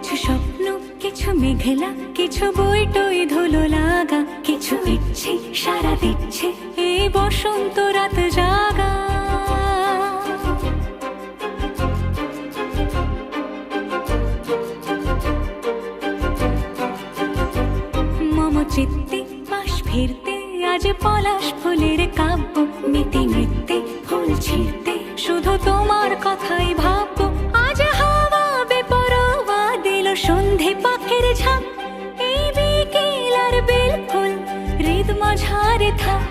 কিছু স্বপ্ন, কিছু মেঘলা, কিছু বই টই ধুলো লাগা, কিছু ইচ্ছে সারা দিচ্ছে এই বসন্ত রাত জাগা। মম চিত্তে পাশ ফিরতে আজ পলাশ ফুলের কাব্য, মেতে নৃত্যে ফুল ছিঁড়তে শুধু তোমার কথাই ভাববো। আজ হাওয়া বেপরোয়া দিল সন্ধে পাখির ঝাঁক, এই বিকেল আর বেল ফুল হৃদ মাঝারে থাক।